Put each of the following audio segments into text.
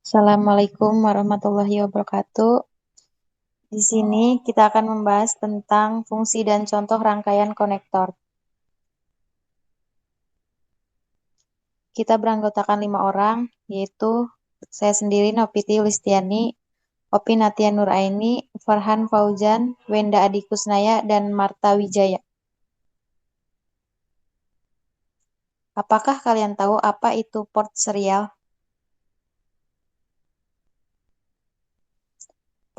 Assalamualaikum warahmatullahi wabarakatuh. Di sini kita akan membahas tentang fungsi dan contoh rangkaian konektor. Kita beranggotakan 5 orang, yaitu saya sendiri Nopiti Listiani, Opi Natia Nuraini, Farhan Fauzan, Wenda Adi Kusnaya, dan Marta Wijaya. Apakah kalian tahu apa itu port serial?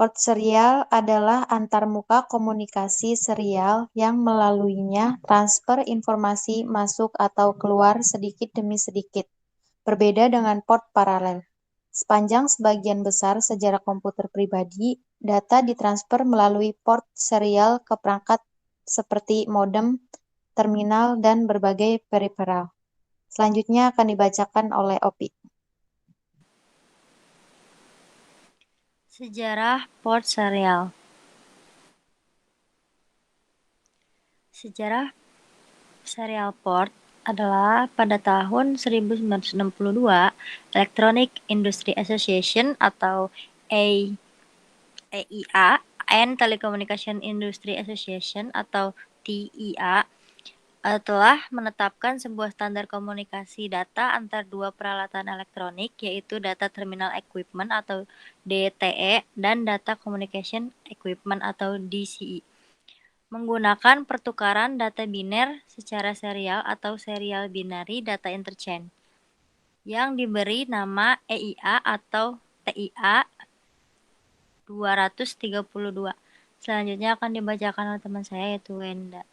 Port serial adalah antarmuka komunikasi serial yang melaluinya transfer informasi masuk atau keluar sedikit demi sedikit, berbeda dengan port paralel. Sepanjang sebagian besar sejarah komputer pribadi, data ditransfer melalui port serial ke perangkat seperti modem, terminal, dan berbagai peripheral. Selanjutnya akan dibacakan oleh Opi. Sejarah port serial. Sejarah serial port adalah pada tahun 1962, Electronic Industry Association atau EIA and Telecommunication Industry Association atau TIA telah menetapkan sebuah standar komunikasi data antar dua peralatan elektronik, yaitu Data Terminal Equipment atau DTE dan Data Communication Equipment atau DCE, menggunakan pertukaran data biner secara serial atau Serial Binary Data Interchange, yang diberi nama EIA atau TIA 232. Selanjutnya akan dibacakan oleh teman saya, yaitu Wenda.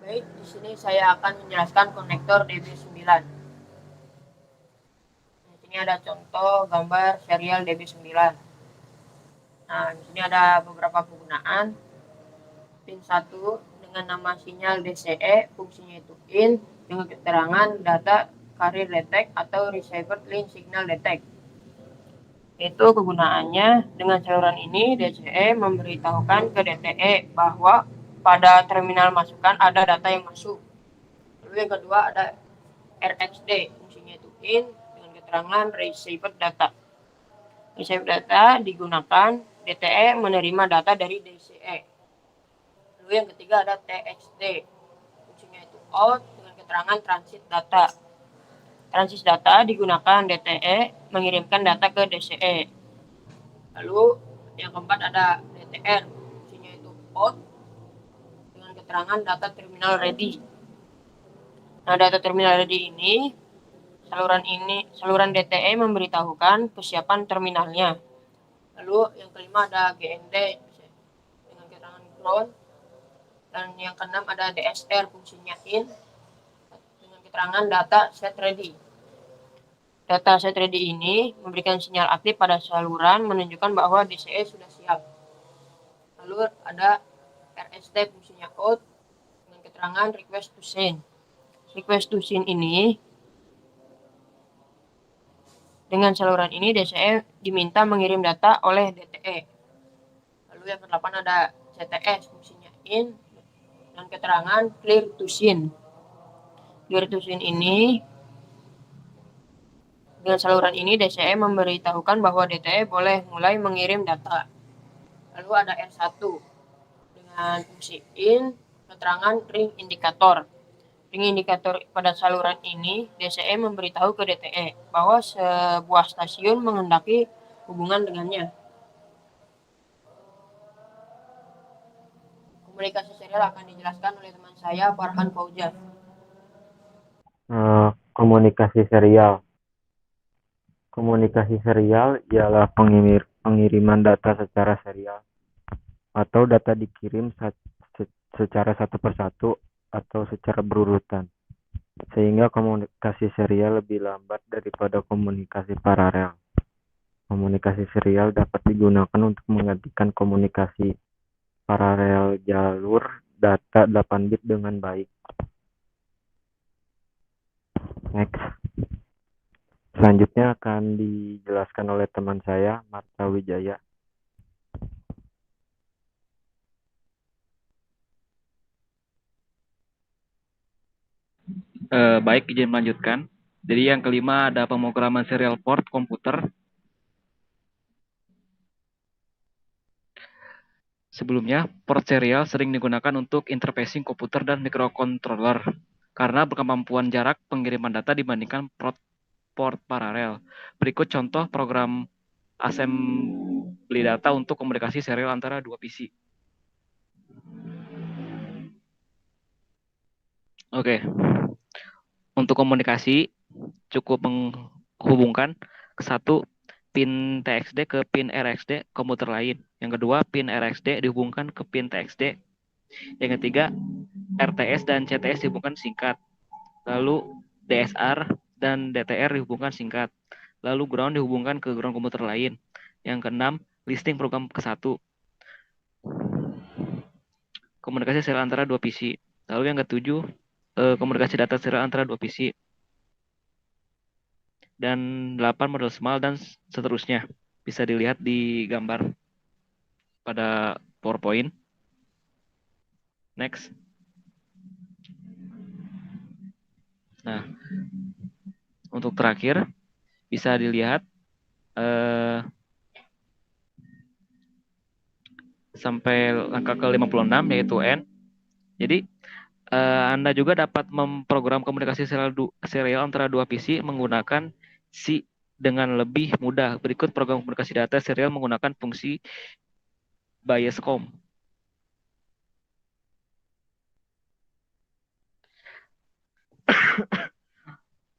Baik, di sini saya akan menjelaskan konektor DB9. Di sini ada contoh gambar serial DB9. Nah, di sini ada beberapa penggunaan. Pin 1 dengan nama sinyal DCE, fungsinya itu in dengan keterangan data carrier detect atau receiver link signal detect. Itu kegunaannya, dengan saluran ini DCE memberitahukan ke DTE bahwa pada terminal masukan ada data yang masuk. Lalu yang kedua ada RXD, fungsinya itu in dengan keterangan receiver data. Receiver data digunakan DTE menerima data dari DCE. Lalu yang ketiga ada TXD, fungsinya itu out dengan keterangan transit data. Transit data digunakan DTE mengirimkan data ke DCE. Lalu yang keempat ada DTR, fungsinya itu out dengan keterangan data terminal ready. Nah, data terminal ready ini saluran DTE memberitahukan kesiapan terminalnya. Lalu yang kelima ada GND dengan keterangan ground, dan yang keenam ada DSR, fungsinya in dengan keterangan data set ready. Data set ready ini memberikan sinyal aktif pada saluran menunjukkan bahwa DCE sudah siap. Lalu ada RST, fungsinya out dengan keterangan request to send. Request to send ini, dengan saluran ini DCE diminta mengirim data oleh DTE. Lalu yang ke-8 ada CTS, fungsinya in dan keterangan clear to send. Clear to send ini, dengan saluran ini DCE memberitahukan bahwa DTE boleh mulai mengirim data. Lalu ada R1 dengan fungsi in, keterangan ring indikator. Ring indikator pada saluran ini DCE memberitahu ke DTE bahwa sebuah stasiun menghendaki hubungan dengannya. Komunikasi serial akan dijelaskan oleh teman saya, Farhan Fauzan. Komunikasi serial. Komunikasi serial ialah pengiriman data secara serial atau data dikirim secara satu persatu atau secara berurutan, sehingga komunikasi serial lebih lambat daripada komunikasi paralel. Komunikasi serial dapat digunakan untuk menggantikan komunikasi paralel jalur data 8 bit dengan baik. Next. Selanjutnya akan dijelaskan oleh teman saya, Marta Wijaya. Baik, izin melanjutkan. Jadi yang kelima ada pemrograman serial port komputer. Sebelumnya, port serial sering digunakan untuk interfacing komputer dan microcontroller karena berkemampuan jarak pengiriman data dibandingkan port paralel. Berikut contoh program assembly data untuk komunikasi serial antara dua PC. Oke. Untuk komunikasi cukup menghubungkan ke satu pin TXD ke pin RXD komputer lain. Yang kedua, pin RXD dihubungkan ke pin TXD. Yang ketiga, RTS dan CTS dihubungkan singkat. Lalu DSR dan DTR dihubungkan singkat. Lalu ground dihubungkan ke ground komputer lain. Yang keenam, listing program ke satu. Komunikasi serial antara dua PC. Lalu yang ketujuh, komunikasi data serial antara dua PC. Dan 8 model SMAL dan seterusnya. Bisa dilihat di gambar pada PowerPoint. Next. Nah, untuk terakhir bisa dilihat sampai angka ke-56 yaitu N. Jadi Anda juga dapat memprogram komunikasi serial antara dua PC menggunakan C dengan lebih mudah. Berikut program komunikasi data serial menggunakan fungsi biascom.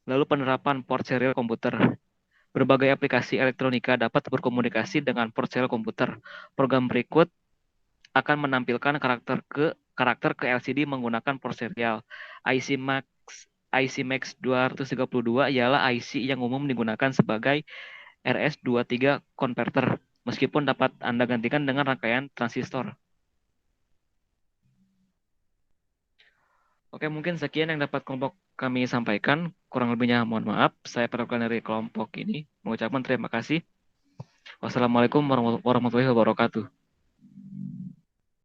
Lalu penerapan port serial komputer. Berbagai aplikasi elektronika dapat berkomunikasi dengan port serial komputer. Program berikut akan menampilkan karakter ke LCD menggunakan port serial. IC Max 232 ialah IC yang umum digunakan sebagai RS23 converter, meskipun dapat Anda gantikan dengan rangkaian transistor. Oke, mungkin sekian yang dapat kelompok kami sampaikan. Kurang lebihnya mohon maaf. Saya perwakilan dari kelompok ini mengucapkan terima kasih. Wassalamualaikum warahmatullahi wabarakatuh.